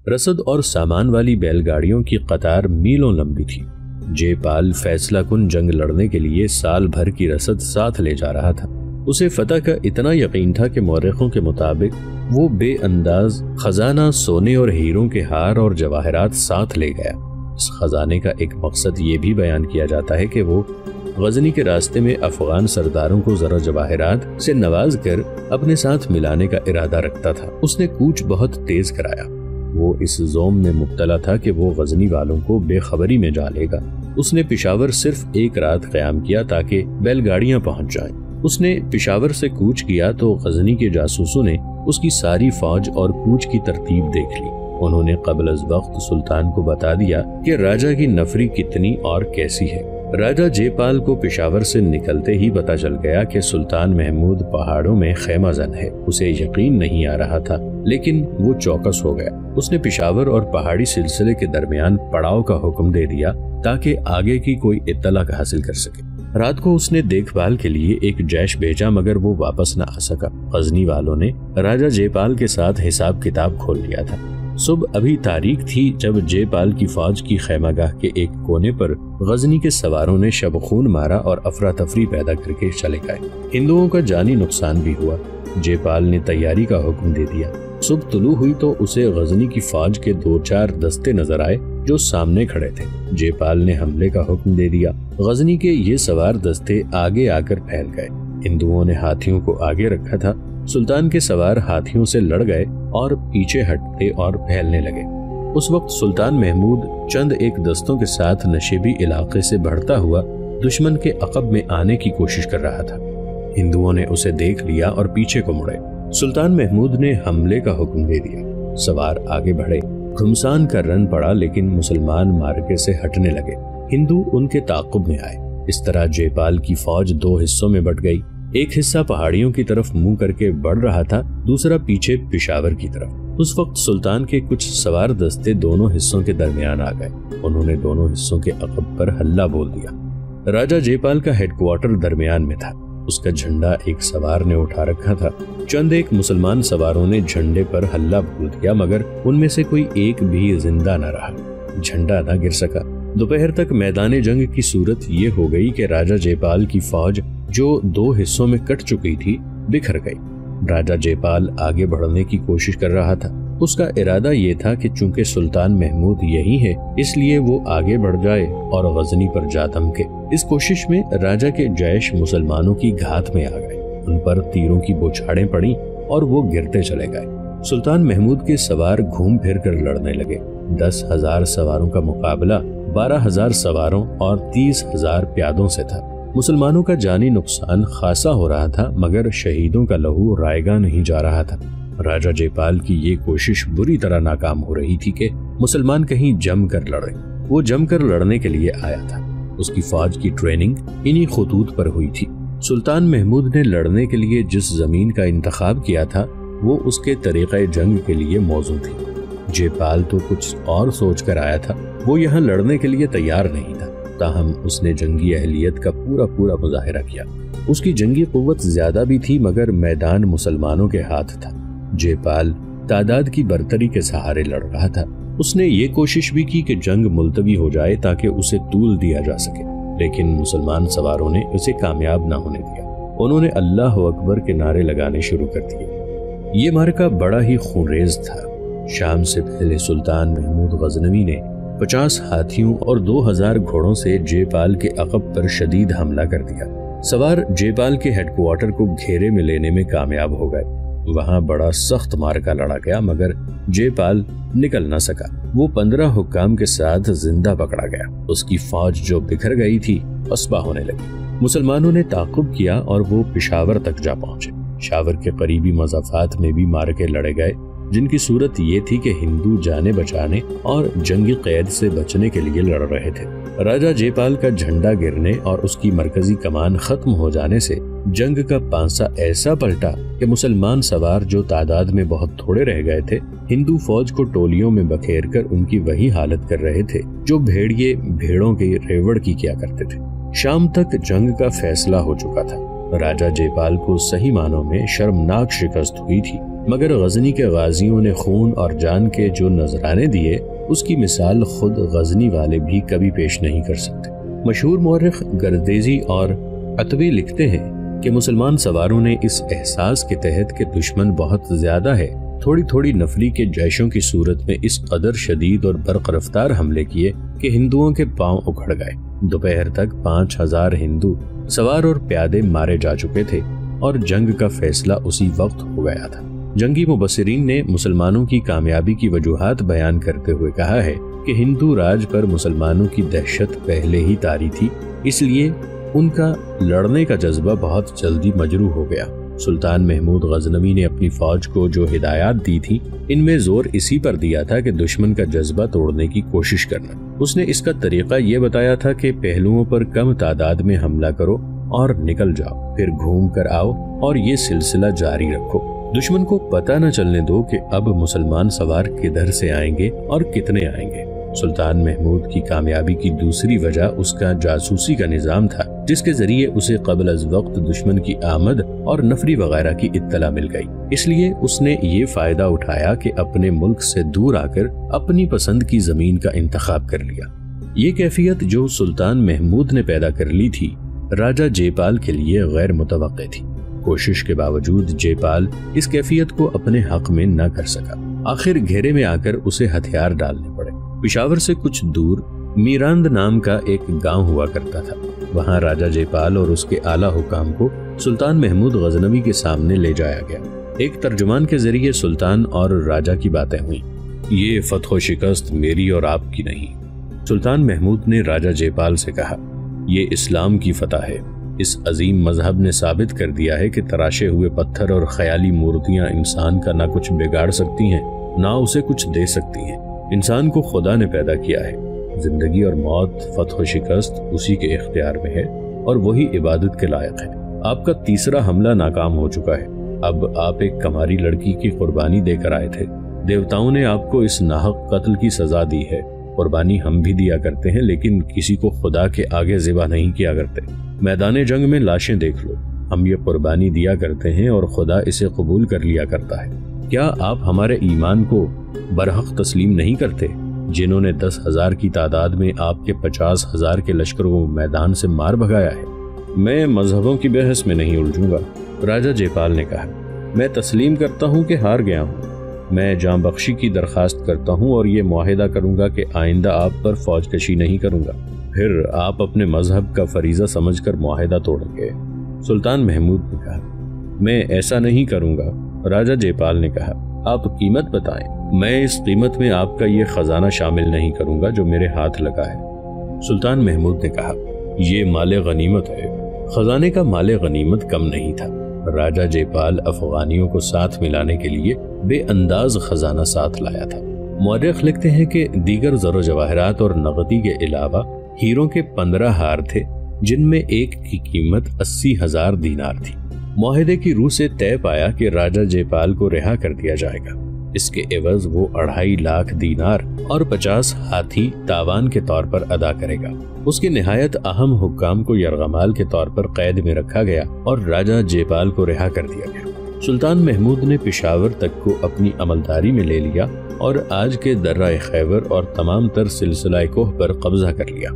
رسد اور سامان والی بیل گاڑیوں کی قطار میلوں لمبی تھی۔ جے پال فیصلہ کن جنگ لڑنے کے لیے سال بھر کی رسد ساتھ لے جا رہا تھا۔ اسے فتح کا اتنا یقین تھا کہ مورخوں کے مطابق وہ بے انداز خزانہ سونے اور ہیروں کے ہار اور جواہرات ساتھ لے گیا۔ اس خزانے کا ایک مقصد یہ بھی بیان کیا جاتا ہے کہ وہ غزنی کے راستے میں افغان سرداروں کو زر جواہرات سے نواز کر اپنے ساتھ ملانے کا ارادہ رکھتا تھا۔ اس نے کوچ بہت تیز کرایا۔ وہ اس زوم میں مبتلا تھا کہ وہ غزنی والوں کو بے خبری میں ڈالے گا۔ اس نے پشاور صرف ایک رات قیام کیا تاکہ بیل گاڑیاں پہنچ جائیں۔ اس نے پشاور سے کوچ کیا تو غزنی کے جاسوسوں نے اس کی ساری فوج اور کوچ کی ترتیب دیکھ لی۔ انہوں نے قبل از وقت سلطان کو بتا دیا کہ راجہ کی نفری کتنی اور کیسی ہے۔ راجہ جے پال کو پشاور سے نکلتے ہی پتا چل گیا کہ سلطان محمود پہاڑوں میں خیمہ زن ہے۔ اسے یقین نہیں آ رہا تھا، لیکن وہ چوکس ہو گیا۔ اس نے پشاور اور پہاڑی سلسلے کے درمیان پڑاؤ کا حکم دے دیا تاکہ آگے کی کوئی اطلاع حاصل کر سکے۔ رات کو اس نے دیکھ بھال کے لیے ایک جیش بھیجا مگر وہ واپس نہ آ سکا۔ غزنی والوں نے راجہ جے پال کے ساتھ حساب کتاب کھول لیا تھا۔ صبح ابھی تاریک تھی جب جے پال کی فوج کی خیمہ گاہ کے ایک کونے پر غزنی کے سواروں نے شب خون مارا اور افراتفری پیدا کر کے چلے گئے۔ ہندوؤں کا جانی نقصان بھی ہوا۔ جے پال نے تیاری کا حکم دے دیا۔ صبح طلوع ہوئی تو اسے غزنی کی فوج کے 2-4 دستے نظر آئے جو سامنے کھڑے تھے۔ جے پال نے حملے کا حکم دے دیا۔ غزنی کے یہ سوار دستے آگے آ کر پھیل گئے۔ ہندوؤں نے ہاتھیوں کو آگے رکھا تھا۔ سلطان کے سوار ہاتھیوں سے لڑ گئے اور پیچھے ہٹتے اور پھیلنے لگے۔ اس وقت سلطان محمود چند ایک دستوں کے ساتھ نشیبی علاقے سے بڑھتا ہوا دشمن کے عقب میں آنے کی کوشش کر رہا تھا۔ ہندوؤں نے اسے دیکھ لیا اور پیچھے کو مڑے۔ سلطان محمود نے حملے کا حکم دے دیا۔ سوار آگے بڑھے۔ گھمسان کا رن پڑا لیکن مسلمان مارکے سے ہٹنے لگے۔ ہندو ان کے تعاقب میں آئے۔ اس طرح جے پال کی فوج 2 حصوں میں بٹ گئی۔ ایک حصہ پہاڑیوں کی طرف منہ کر کے بڑھ رہا تھا، دوسرا پیچھے پشاور کی طرف۔ اس وقت سلطان کے کچھ سوار دستے دونوں حصوں کے درمیان آ گئے۔ انہوں نے دونوں حصوں کے عقب پر ہلہ بول دیا۔ راجہ جے پال کا ہیڈ کوارٹر درمیان میں تھا۔ اس کا جھنڈا ایک سوار نے اٹھا رکھا تھا۔ چند ایک مسلمان سواروں نے جھنڈے پر ہلہ بول دیا مگر ان میں سے کوئی ایک بھی زندہ نہ رہا۔ جھنڈا نہ گر سکا۔ دوپہر تک میدان جنگ کی صورت یہ ہو گئی کہ راجہ جے پال کی فوج جو 2 حصوں میں کٹ چکی تھی بکھر گئی۔ راجہ جے پال آگے بڑھنے کی کوشش کر رہا تھا۔ اس کا ارادہ یہ تھا کہ چونکہ سلطان محمود یہی ہے اس لیے وہ آگے بڑھ جائے اور غزنی پر جا دھمکے۔ اس کوشش میں راجہ کے جیش مسلمانوں کی گھات میں آ گئے۔ ان پر تیروں کی بوچھاڑیں پڑیں اور وہ گرتے چلے گئے۔ سلطان محمود کے سوار گھوم پھر کر لڑنے لگے۔ 10,000 سواروں کا مقابلہ 12,000 سواروں اور 30,000 پیادوں سے تھا۔ مسلمانوں کا جانی نقصان خاصا ہو رہا تھا مگر شہیدوں کا لہو رائگاں نہیں جا رہا تھا۔ راجہ جے پال کی یہ کوشش بری طرح ناکام ہو رہی تھی کہ مسلمان کہیں جم کر لڑیں۔ وہ جم کر لڑنے کے لیے آیا تھا۔ اس کی فوج کی ٹریننگ انہی خطوط پر ہوئی تھی۔ سلطان محمود نے لڑنے کے لیے جس زمین کا انتخاب کیا تھا وہ اس کے طریقہ جنگ کے لیے موزوں تھی۔ جے پال تو کچھ اور سوچ کر آیا تھا۔ وہ یہاں لڑنے کے لیے تیار نہیں تھا، تاہم اس نے جنگی اہلیت کا پورا مظاہرہ کیا۔ اس کی جنگی قوت زیادہ بھی تھی مگر میدان مسلمانوں کے ہاتھ تھا۔ جے پال تعداد کی برتری کے سہارے لڑ رہا تھا۔ اس نے یہ کوشش بھی کی کہ جنگ ملتوی ہو جائے تاکہ اسے طول دیا جا سکے، لیکن مسلمان سواروں نے اسے کامیاب نہ ہونے دیا۔ انہوں نے اللہ اکبر کے نعرے لگانے شروع کر دیے۔ یہ معرکہ بڑا ہی خونریز تھا۔ شام سے پہلے سلطان محمود غزنوی نے 50 ہاتھیوں اور 2000 گھوڑوں سے جے پال کے عقب پر شدید حملہ کر دیا۔ سوار جے پال کے ہیڈ کوارٹر کو گھیرے میں لینے میں کامیاب ہو گئے۔ وہاں بڑا سخت معرکہ لڑا گیا مگر جے پال نکل نہ سکا۔ وہ 15 حکام کے ساتھ زندہ پکڑا گیا۔ اس کی فوج جو بکھر گئی تھی پسپا ہونے لگی۔ مسلمانوں نے تعاقب کیا اور وہ پشاور تک جا پہنچے۔ پشاور کے قریبی مضافات میں بھی معرکے لڑے گئے جن کی صورت یہ تھی کہ ہندو جانے بچانے اور جنگی قید سے بچنے کے لیے لڑ رہے تھے۔ راجہ جے پال کا جھنڈا گرنے اور اس کی مرکزی کمان ختم ہو جانے سے جنگ کا پانسا ایسا پلٹا کہ مسلمان سوار جو تعداد میں بہت تھوڑے رہ گئے تھے ہندو فوج کو ٹولیوں میں بکھیر کر ان کی وہی حالت کر رہے تھے جو بھیڑیے بھیڑوں کے ریوڑ کی کیا کرتے تھے۔ شام تک جنگ کا فیصلہ ہو چکا تھا۔ راجہ جے پال کو صحیح معنوں میں شرمناک شکست ہوئی تھی۔ مگر غزنی کے غازیوں نے خون اور جان کے جو نذرانے دیے اس کی مثال خود غزنی والے بھی کبھی پیش نہیں کر سکتے۔ مشہور مورخ گردیزی اور عتوی لکھتے ہیں کہ مسلمان سواروں نے اس احساس کے تحت کہ دشمن بہت زیادہ ہے، تھوڑی تھوڑی نفری کے جیشوں کی صورت میں اس قدر شدید اور برق رفتار حملے کیے کہ ہندوؤں کے پاؤں اکھڑ گئے۔ دوپہر تک 5000 ہندو سوار اور پیادے مارے جا چکے تھے اور جنگ کا فیصلہ اسی وقت ہو گیا تھا۔ جنگی مبصرین نے مسلمانوں کی کامیابی کی وجوہات بیان کرتے ہوئے کہا ہے کہ ہندو راج پر مسلمانوں کی دہشت پہلے ہی طاری تھی، اس لیے ان کا لڑنے کا جذبہ بہت جلدی مجروح ہو گیا۔ سلطان محمود غزنوی نے اپنی فوج کو جو ہدایات دی تھی ان میں زور اسی پر دیا تھا کہ دشمن کا جذبہ توڑنے کی کوشش کرنا۔ اس نے اس کا طریقہ یہ بتایا تھا کہ پہلوؤں پر کم تعداد میں حملہ کرو اور نکل جاؤ، پھر گھوم کر آؤ اور یہ سلسلہ جاری رکھو۔ دشمن کو پتہ نہ چلنے دو کہ اب مسلمان سوار کدھر سے آئیں گے اور کتنے آئیں گے۔ سلطان محمود کی کامیابی کی دوسری وجہ اس کا جاسوسی کا نظام تھا، جس کے ذریعے اسے قبل از وقت دشمن کی آمد اور نفری وغیرہ کی اطلاع مل گئی۔ اس لیے اس نے یہ فائدہ اٹھایا کہ اپنے ملک سے دور آ کر اپنی پسند کی زمین کا انتخاب کر لیا۔ یہ کیفیت جو سلطان محمود نے پیدا کر لی تھی راجہ جے پال کے لیے غیر متوقع تھی۔ کوشش کے باوجود جے پال اس کیفیت کو اپنے حق میں نہ کر سکا۔ آخر گھیرے میں آ کر اسے ہتھیار ڈالنے پڑے۔ پشاور سے کچھ دور میراند نام کا ایک گاؤں ہوا کرتا تھا۔ وہاں راجہ جے پال اور اس کے اعلیٰ حکام کو سلطان محمود غزنوی کے سامنے لے جایا گیا۔ ایک ترجمان کے ذریعے سلطان اور راجہ کی باتیں ہوئیں۔ یہ فتح و شکست میری اور آپ کی نہیں، سلطان محمود نے راجہ جے پال سے کہا، یہ اسلام کی فتح ہے۔ اس عظیم مذہب نے ثابت کر دیا ہے کہ تراشے ہوئے پتھر اور خیالی مورتیاں انسان کا نہ کچھ بگاڑ سکتی ہیں نہ اسے کچھ دے سکتی ہیں۔ انسان کو خدا نے پیدا کیا ہے، زندگی اور موت، فتح و شکست اسی کے اختیار میں ہے اور وہی عبادت کے لائق ہے۔ آپ کا تیسرا حملہ ناکام ہو چکا ہے، اب آپ ایک کماری لڑکی کی قربانی دے کر آئے تھے۔ دیوتاؤں نے آپ کو اس ناحق قتل کی سزا دی ہے۔ قربانی ہم بھی دیا کرتے ہیں لیکن کسی کو خدا کے آگے ذبح نہیں کیا کرتے۔ میدان جنگ میں لاشیں دیکھ لو، ہم یہ قربانی دیا کرتے ہیں اور خدا اسے قبول کر لیا کرتا ہے۔ کیا آپ ہمارے ایمان کو برحق تسلیم نہیں کرتے؟ جنہوں نے 10,000 کی تعداد میں آپ کے 50,000 کے لشکر کو میدان سے مار بھگایا ہے۔ میں مذہبوں کی بحث میں نہیں الجھوں گا، راجہ جے پال نے کہا۔ میں تسلیم کرتا ہوں کہ ہار گیا ہوں۔ میں جاں بخشی کی درخواست کرتا ہوں اور یہ معاہدہ کروں گا کہ آئندہ آپ پر فوج کشی نہیں کروں گا۔ پھر آپ اپنے مذہب کا فریضہ سمجھ کر معاہدہ توڑیں گے، سلطان محمود نے کہا۔ میں ایسا نہیں کروں گا، راجہ جے پال نے کہا۔ آپ قیمت بتائیں، میں اس قیمت میں آپ کا یہ خزانہ شامل نہیں کروں گا جو میرے ہاتھ لگا ہے، سلطان محمود نے کہا۔ یہ مال غنیمت ہے۔ خزانے کا مال غنیمت کم نہیں تھا۔ راجہ جے پال افغانیوں کو ساتھ ملانے کے لیے بے انداز خزانہ ساتھ لایا تھا۔ مورخ لکھتے ہیں کہ دیگر زر و جواہرات اور نقدی کے علاوہ ہیروں کے 15 ہار تھے جن میں ایک کی قیمت 80,000 دینار تھی۔ معاہدے کی روح سے طے پایا کہ راجہ جے پال کو رہا کر دیا جائے گا۔ اس کے عوض وہ 2.5 لاکھ دینار اور 50 ہاتھی تاوان کے طور پر ادا کرے گا۔ اس کے نہایت اہم حکام کو یرغمال کے طور پر قید میں رکھا گیا اور راجہ جے پال کو رہا کر دیا گیا۔ سلطان محمود نے پشاور تک کو اپنی عملداری میں لے لیا اور آج کے درہ خیبر اور تمام تر سلسلہ کوہ پر قبضہ کر لیا۔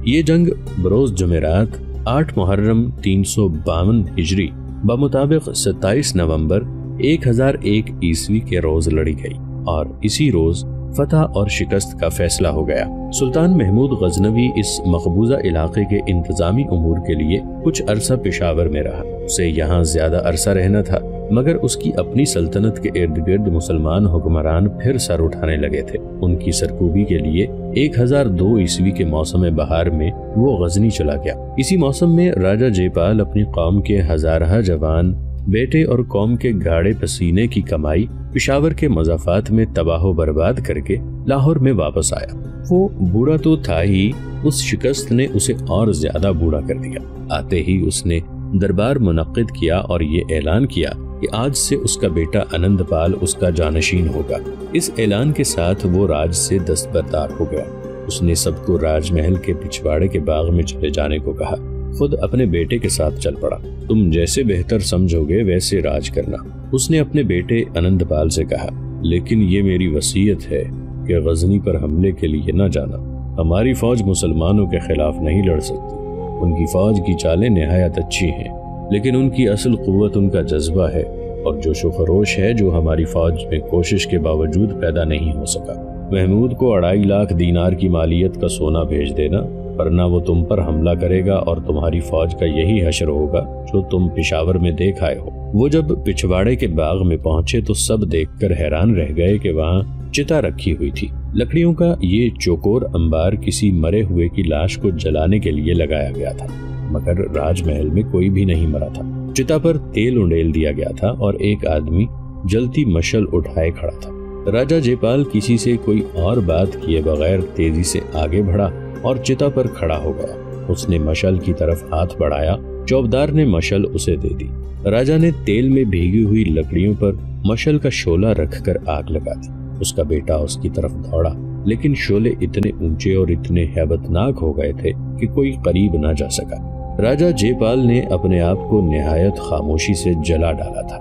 یہ جنگ بروز جمعرات 8 محرم 352 ہجری بمطابق 27 نومبر 1001 عیسوی کے روز لڑی گئی اور اسی روز فتح اور شکست کا فیصلہ ہو گیا۔ سلطان محمود غزنوی اس مقبوضہ علاقے کے انتظامی امور کے لیے کچھ عرصہ پشاور میں رہا۔ اسے یہاں زیادہ عرصہ رہنا تھا مگر اس کی اپنی سلطنت کے ارد گرد مسلمان حکمران پھر سر اٹھانے لگے تھے۔ ان کی سرکوبی کے لیے 1002 عیسوی کے موسم بہار میں وہ غزنی چلا گیا۔ اسی موسم میں راجہ جے پال اپنی قوم کے ہزارہ جوان بیٹے اور قوم کے گاڑے پسینے کی کمائی پشاور کے مضافات میں تباہ و برباد کر کے لاہور میں واپس آیا۔ وہ بوڑھا تو تھا ہی، اس شکست نے اسے اور زیادہ بوڑھا کر دیا۔ آتے ہی اس نے دربار منعقد کیا اور یہ اعلان کیا کہ آج سے اس کا بیٹا انند پال اس کا جانشین ہوگا۔ اس اعلان کے ساتھ وہ راج سے دستبردار ہو گیا۔ اس نے سب کو راج محل کے پچھواڑے کے باغ میں چلے جانے کو کہا۔ خود اپنے بیٹے کے ساتھ چل پڑا۔ تم جیسے بہتر سمجھو گے ویسے راج کرنا، اس نے اپنے بیٹے انند پال سے کہا، لیکن یہ میری وصیت ہے کہ غزنی پر حملے کے لیے نہ جانا۔ ہماری فوج مسلمانوں کے خلاف نہیں لڑ سکتی۔ ان کی فوج کی چالیں نہایت اچھی ہیں، لیکن ان کی اصل قوت ان کا جذبہ ہے اور جوش و خروش ہے جو ہماری فوج میں کوشش کے باوجود پیدا نہیں ہو سکا۔ محمود کو 2.5 لاکھ دینار کی مالیت کا سونا بھیج دینا، ورنہ وہ تم پر حملہ کرے گا اور تمہاری فوج کا یہی حشر ہوگا جو تم پشاور میں دیکھ آئے ہو۔ وہ جب پچھواڑے کے باغ میں پہنچے تو سب دیکھ کر حیران رہ گئے کہ وہاں چتا رکھی ہوئی تھی۔ لکڑیوں کا یہ چوکور انبار کسی مرے ہوئے کی لاش کو جلانے کے لیے لگایا گیا تھا، مگر راج محل میں کوئی بھی نہیں مرا تھا۔ چتا پر تیل انڈیل دیا گیا تھا اور ایک آدمی جلتی مشل اٹھائے کھڑا تھا۔ راجہ جے پال کسی سے کوئی اور بات کیے بغیر تیزی سے آگے بڑھا اور چتا پر کھڑا ہو گیا۔ اس نے مشل کی طرف ہاتھ بڑھایا، چوبدار نے مشل اسے دے دی۔ راجہ نے تیل میں بھیگی ہوئی لکڑیوں پر مشل کا شعلہ رکھ کر آگ لگا دی۔ اس کا بیٹا اس کی طرف دوڑا، لیکن شعلے اتنے اونچے اور اتنے ہیبت ناک ہو گئے تھے کہ کوئی قریب نہ جا سکا۔ راجہ جے پال نے اپنے آپ کو نہایت خاموشی سے جلا ڈالا تھا۔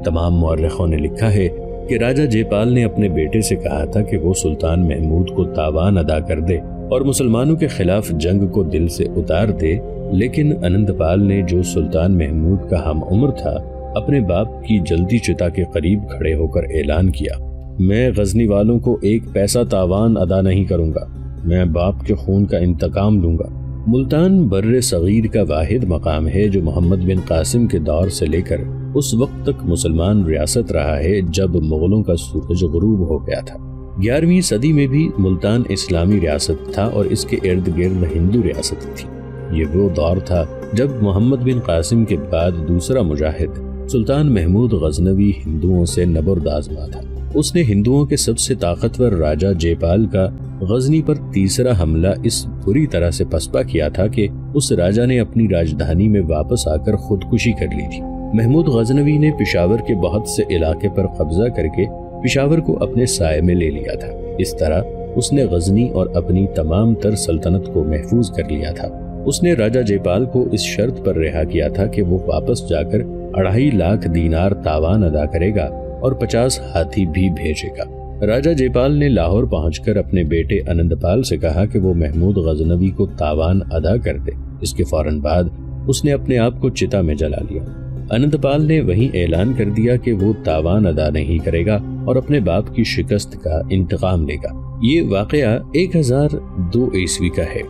تمام مورخوں نے لکھا ہے کہ راجہ جے پال نے اپنے بیٹے سے کہا تھا کہ وہ سلطان محمود کو تاوان ادا کر دے اور مسلمانوں کے خلاف جنگ کو دل سے اتار دے، لیکن انند پال نے جو سلطان محمود کا ہم عمر تھا اپنے باپ کی جلدی چتا کے قریب کھڑے ہو کر اعلان کیا، میں غزنی والوں کو 1 پیسہ تاوان ادا نہیں کروں گا، میں باپ کے خون کا انتقام لوں گا۔ ملتان بر صغیر کا واحد مقام ہے جو محمد بن قاسم کے دور سے لے کر اس وقت تک مسلمان ریاست رہا ہے جب مغلوں کا سورج غروب ہو گیا تھا۔ 11ویں صدی میں بھی ملتان اسلامی ریاست تھا اور اس کے ارد گرد ہندو ریاست تھی۔ یہ وہ دور تھا جب محمد بن قاسم کے بعد دوسرا مجاہد سلطان محمود غزنوی ہندوؤں سے نبرد آزما تھا۔ اس نے ہندوؤں کے سب سے طاقتور راجہ جے پال کا غزنی پر تیسرا حملہ اس بری طرح سے پسپا کیا تھا کہ اس راجہ نے اپنی راجدھانی میں واپس آ کر خودکشی کر لی تھی۔ محمود غزنوی نے پشاور کے بہت سے علاقے پر قبضہ کر کے پشاور کو اپنے سائے میں لے لیا تھا۔ اس طرح اس نے غزنی اور اپنی تمام تر سلطنت کو محفوظ کر لیا تھا۔ اس نے راجہ جے پال کو اس شرط پر رہا کیا تھا کہ وہ واپس جا کر 2.5 لاکھ دینار تاوان ادا کرے گا اور 50 ہاتھی بھی بھیجے گا۔ راجہ جے پال نے لاہور پہنچ کر اپنے بیٹے انند پال سے کہا کہ وہ محمود غزنوی کو تاوان ادا کر دے۔ اس کے فوراً بعد اس نے اپنے آپ کو چتا میں جلا لیا۔ انند پال نے وہیں اعلان کر دیا کہ وہ تاوان ادا نہیں کرے گا اور اپنے باپ کی شکست کا انتقام لے گا۔ یہ واقعہ 1002 عیسوی کا ہے۔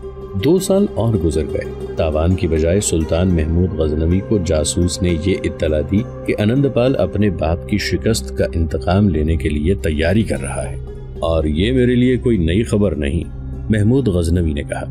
2 سال اور گزر گئے۔ تاوان کی بجائے سلطان محمود غزنوی کو جاسوس نے یہ اطلاع دی کہ انند پال اپنے باپ کی شکست کا انتقام لینے کے لیے تیاری کر رہا ہے، اور یہ میرے لیے کوئی نئی خبر نہیں، محمود غزنوی نے کہا۔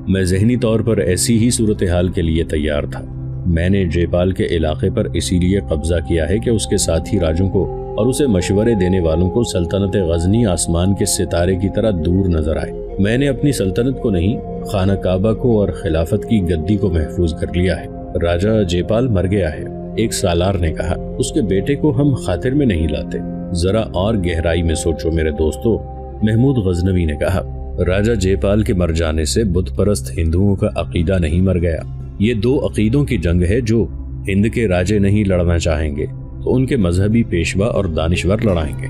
میں ذہنی طور پر ایسی ہی صورتحال کے لیے تیار تھا۔ میں نے جے پال کے علاقے پر اسی لیے قبضہ کیا ہے کہ اس کے ساتھی راجوں کو اور اسے مشورے دینے والوں کو سلطنت غزنی آسمان کے ستارے کی طرح دور نظر آئے۔ میں نے اپنی سلطنت کو نہیں، خانہ کعبہ کو اور خلافت کی گدی کو محفوظ کر لیا ہے۔ راجہ جے پال مر گیا ہے، ایک سالار نے کہا۔ اس کے بیٹے کو ہم خاطر میں نہیں لاتے۔ ذرا اور گہرائی میں سوچو میرے دوستو، محمود غزنوی نے کہا۔ راجہ جے پال کے مر جانے سے بت پرست ہندوؤں کا عقیدہ نہیں مر گیا۔ یہ 2 عقیدوں کی جنگ ہے۔ جو ہند کے راجے نہیں لڑنا چاہیں گے تو ان کے مذہبی پیشوا اور دانشور لڑائیں گے۔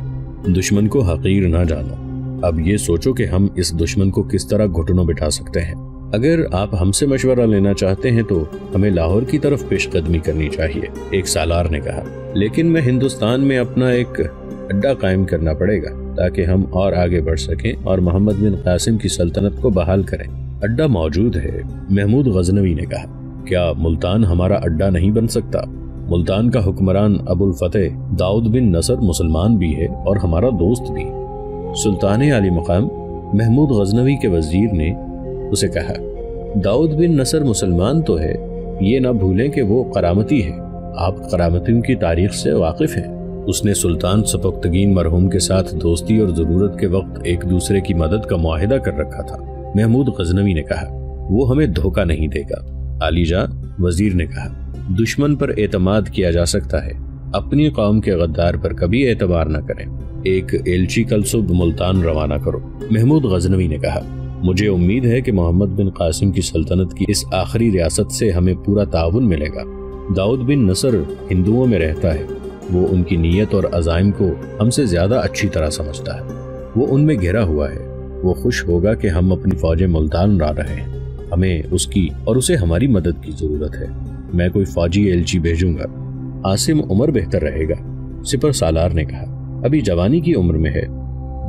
دشمن کو حقیر نہ جانو۔ اب یہ سوچو کہ ہم اس دشمن کو کس طرح گھٹنوں بٹھا سکتے ہیں۔ اگر آپ ہم سے مشورہ لینا چاہتے ہیں تو ہمیں لاہور کی طرف پیش قدمی کرنی چاہیے، ایک سالار نے کہا۔ لیکن میں ہندوستان میں اپنا ایک اڈا قائم کرنا پڑے گا تاکہ ہم اور آگے بڑھ سکیں اور محمد بن قاسم کی سلطنت کو بحال کریں۔ اڈا موجود ہے، محمود غزنوی نے کہا۔ کیا ملتان ہمارا اڈا نہیں بن سکتا؟ ملتان کا حکمران ابو الفتح داؤد بن نصر مسلمان بھی ہے اور ہمارا دوست بھی۔ سلطان عالی مقام محمود غزنوی کے وزیر نے اسے کہا، داؤد بن نصر مسلمان تو ہے، یہ نہ بھولیں کہ وہ کرامتی ہے۔ آپ کرامتیوں کی تاریخ سے واقف ہیں۔ اس نے سلطان سبکتگین مرحوم کے ساتھ دوستی اور ضرورت کے وقت ایک دوسرے کی مدد کا معاہدہ کر رکھا تھا۔ محمود غزنوی نے کہا، وہ ہمیں دھوکہ نہیں دے گا۔ علی جاں، وزیر نے کہا، دشمن پر اعتماد کیا جا سکتا ہے، اپنی قوم کے غدار پر کبھی اعتبار نہ کریں۔ ایک ایلچی کل صبح ملتان روانہ کرو۔ محمود غزنوی نے کہا۔ مجھے امید ہے کہ محمد بن قاسم کی سلطنت کی اس آخری ریاست سے ہمیں پورا تعاون ملے گا۔ داؤد بن نصر ہندوؤں میں رہتا ہے، وہ ان کی نیت اور عزائم کو ہم سے زیادہ اچھی طرح سمجھتا ہے، وہ ان میں گھرا ہوا ہے، وہ خوش ہوگا کہ ہم اپنی فوجیں ملتان لا رہے ہیں، ہمیں اس کی اور اسے ہماری مدد کی ضرورت ہے، میں کوئی فوجی ایلچی بھیجوں گا۔ عاصم عمر بہتر رہے گا، سپر سالار نے کہا، ابھی جوانی کی عمر میں ہے،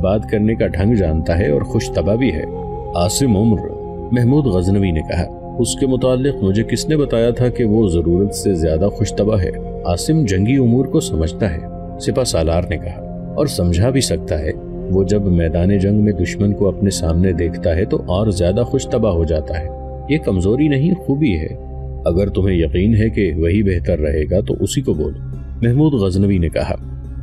بات کرنے کا ڈھنگ جانتا ہے اور خوش طبع بھی ہے۔ عاصم عمر، محمود غزنوی نے کہا، اس کے متعلق مجھے کس نے بتایا تھا کہ وہ ضرورت سے زیادہ خوش طبع ہے؟ عاصم جنگی امور کو سمجھتا ہے، سپہ سالار نے کہا، اور سمجھا بھی سکتا ہے، وہ جب میدان جنگ میں دشمن کو اپنے سامنے دیکھتا ہے تو اور زیادہ خوش طبع ہو جاتا ہے، یہ کمزوری نہیں خوبی ہے، اگر تمہیں یقین ہے کہ وہی بہتر رہے گا تو اسی کو بولو۔ محمود غزنوی نے کہا،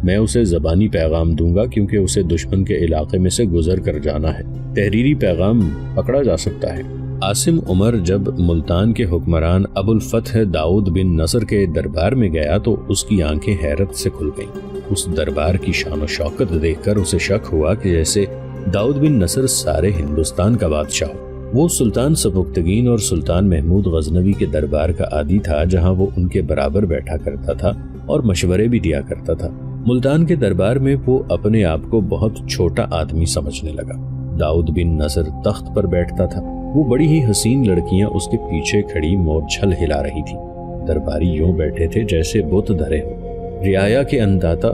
میں اسے زبانی پیغام دوں گا کیونکہ اسے دشمن کے علاقے میں سے گزر کر جانا ہے، تحریری پیغام پکڑا جا سکتا ہے۔ عاصم عمر جب ملتان کے حکمران ابو الفتح داؤد بن نصر کے دربار میں گیا تو اس کی آنکھیں حیرت سے کھل گئیں۔ اس دربار کی شان و شوکت دیکھ کر اسے شک ہوا کہ جیسے داؤد بن نصر سارے ہندوستان کا بادشاہ ہو۔ وہ سلطان سبکتگین اور سلطان محمود غزنوی کے دربار کا عادی تھا، جہاں وہ ان کے برابر بیٹھا کرتا تھا اور مشورے بھی دیا کرتا تھا۔ ملتان کے دربار میں وہ اپنے آپ کو بہت چھوٹا آدمی سمجھنے لگا۔ داؤد بن نصر تخت پر بیٹھتا تھا، وہ بڑی ہی حسین لڑکیاں اس کے پیچھے کھڑی مورچھل ہلا رہی تھی، درباری یوں بیٹھے تھے جیسے بت دھرے ہو۔ رعایا کے انداتا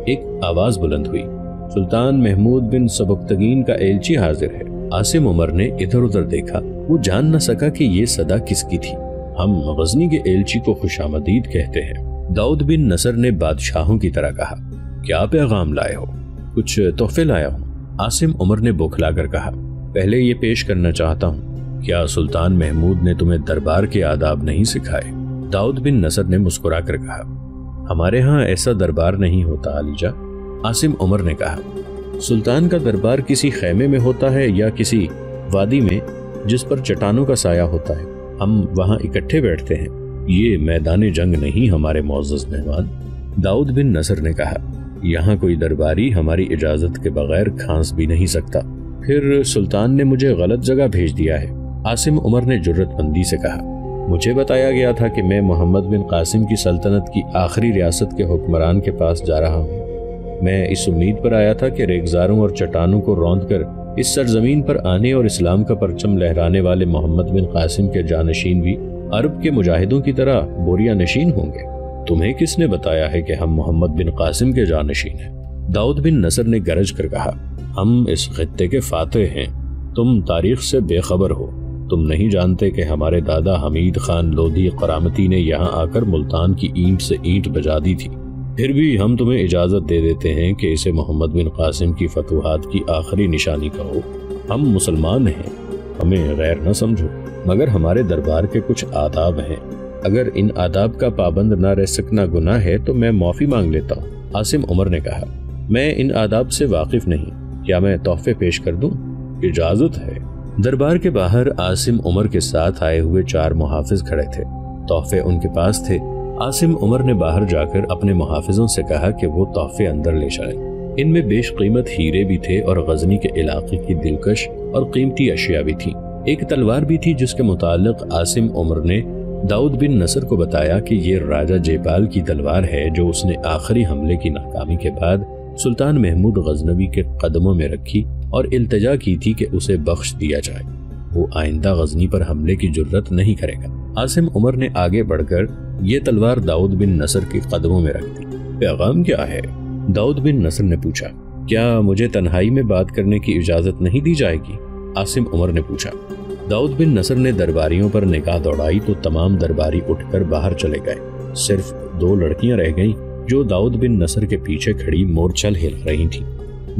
ایک آواز بلند ہوئی، سلطان محمود بن سبکتگین کا ایلچی حاضر ہے۔ عاصم عمر نے ادھر ادھر دیکھا، وہ جان نہ سکا کہ یہ صدا کس کی تھی۔ ہم غزنی کے ایلچی کو خوش آمدید کہتے ہیں، داؤد بن نصر نے بادشاہوں کی طرح کہا۔ کیا پیغام لائے ہو؟ کچھ تحفے لایا ہوں، عاصم عمر نے بوکھلا کر کہا۔ پہلے یہ پیش کرنا چاہتا ہوں، کیا سلطان محمود نے تمہیں دربار کے آداب نہیں سکھائے؟ داؤد بن نصر نے مسکرا کر کہا، ہمارے ہاں ایسا دربار نہیں ہوتا علی جا۔ عاصم عمر نے کہا، سلطان کا دربار کسی خیمے میں ہوتا ہے یا کسی وادی میں جس پر چٹانوں کا سایہ ہوتا ہے، ہم وہاں اکٹھے بیٹھتے ہیں، یہ میدان جنگ نہیں ہمارے معزز مہمان۔ داؤد بن نصر نے کہا، یہاں کوئی درباری ہماری اجازت کے بغیر کھانس بھی نہیں سکتا، پھر سلطان نے مجھے غلط جگہ بھیج دیا ہے۔ عاصم عمر نے جرت مندی سے کہا، مجھے بتایا گیا تھا کہ میں محمد بن قاسم کی سلطنت کی آخری ریاست کے حکمران کے پاس جا رہا ہوں، میں اس امید پر آیا تھا کہ ریگزاروں اور چٹانوں کو روند کر اس سرزمین پر آنے اور اسلام کا پرچم لہرانے والے محمد بن قاسم کے جانشین بھی عرب کے مجاہدوں کی طرح بوریا نشین ہوں گے۔ تمہیں کس نے بتایا ہے کہ ہم محمد بن قاسم کے جانشین ہیں؟ داؤد بن نصر نے گرج کر کہا، ہم اس خطے کے فاتح ہیں، تم تاریخ سے بے خبر ہو، تم نہیں جانتے کہ ہمارے دادا حمید خان لودھی قرامتی نے یہاں آ کر ملتان کی اینٹ سے اینٹ بجا دی تھی، پھر بھی ہم تمہیں اجازت دے دیتے ہیں کہ اسے محمد بن قاسم کی فتوحات کی آخری نشانی کہو۔ ہم مسلمان ہیں، ہمیں غیر نہ سمجھو، مگر ہمارے دربار کے کچھ آداب ہیں، اگر ان آداب کا پابند نہ رہ سکنا گناہ ہے تو میں معافی مانگ لیتا ہوں۔ عاصم عمر نے کہا، میں ان آداب سے واقف نہیں، کیا میں تحفے پیش کر دوں؟ اجازت ہے۔ دربار کے باہر عاصم عمر کے ساتھ آئے ہوئے 4 محافظ کھڑے تھے، تحفے ان کے پاس تھے۔ عاصم عمر نے باہر جا کر اپنے محافظوں سے کہا کہ وہ تحفے اندر لے جائیں۔ ان میں بیش قیمت ہیرے بھی تھے اور غزنی کے علاقے کی دلکش اور قیمتی اشیاء بھی تھیں۔ ایک تلوار بھی تھی جس کے متعلق عاصم عمر نے داؤد بن نصر کو بتایا کہ یہ راجہ جیپال کی تلوار ہے جو اس نے آخری حملے کی ناکامی کے بعد سلطان محمود غزنوی کے قدموں میں رکھی اور التجا کی تھی کہ اسے بخش دیا جائے، وہ آئندہ غزنی پر حملے کی جرت نہیں کرے گا۔ عاصم عمر نے آگے بڑھ کر یہ تلوار داؤد بن نصر کے قدموں میں رکھ دی۔ پیغام کیا ہے؟ داؤد بن نصر نے پوچھا۔ کیا مجھے تنہائی میں بات کرنے کی اجازت نہیں دی جائے گی؟ عاصم عمر نے پوچھا۔ داؤد بن نصر نے درباریوں پر نگاہ دوڑائی تو تمام درباری اٹھ کر باہر چلے گئے، صرف 2 لڑکیاں رہ گئیں جو داؤد بن نصر کے پیچھے کھڑی مورچھل ہلا رہی تھیں۔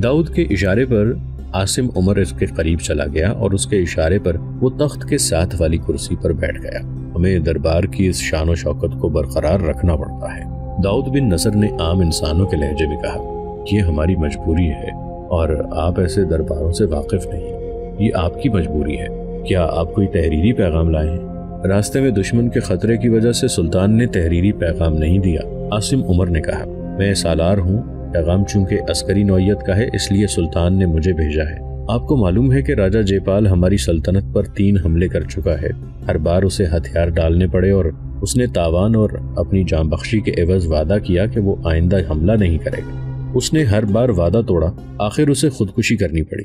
داؤد کے اشارے پر عاصم عمر اس کے قریب چلا گیا اور اس کے اشارے پر وہ تخت کے ساتھ والی کرسی پر بیٹھ گیا۔ ہمیں دربار کی اس شان و شوکت کو برقرار رکھنا پڑتا ہے، داؤد بن نصر نے عام انسانوں کے لہجے میں کہا، یہ ہماری مجبوری ہے اور آپ ایسے درباروں سے واقف نہیں، یہ آپ کی مجبوری ہے۔ کیا آپ کوئی تحریری پیغام لائے ہیں؟ راستے میں دشمن کے خطرے کی وجہ سے سلطان نے تحریری پیغام نہیں دیا، عاصم عمر نے کہا۔ میں سالار ہوں، پیغام چونکہ عسکری نوعیت کا ہے اس لیے سلطان نے مجھے بھیجا ہے۔ آپ کو معلوم ہے کہ راجہ جے پال ہماری سلطنت پر 3 حملے کر چکا ہے۔ ہر بار اسے ہتھیار ڈالنے پڑے اور اس نے تاوان اور اپنی جان بخشی کے عوض وعدہ کیا کہ وہ آئندہ حملہ نہیں کرے گا۔ اس نے ہر بار وعدہ توڑا، آخر اسے خودکشی کرنی پڑی۔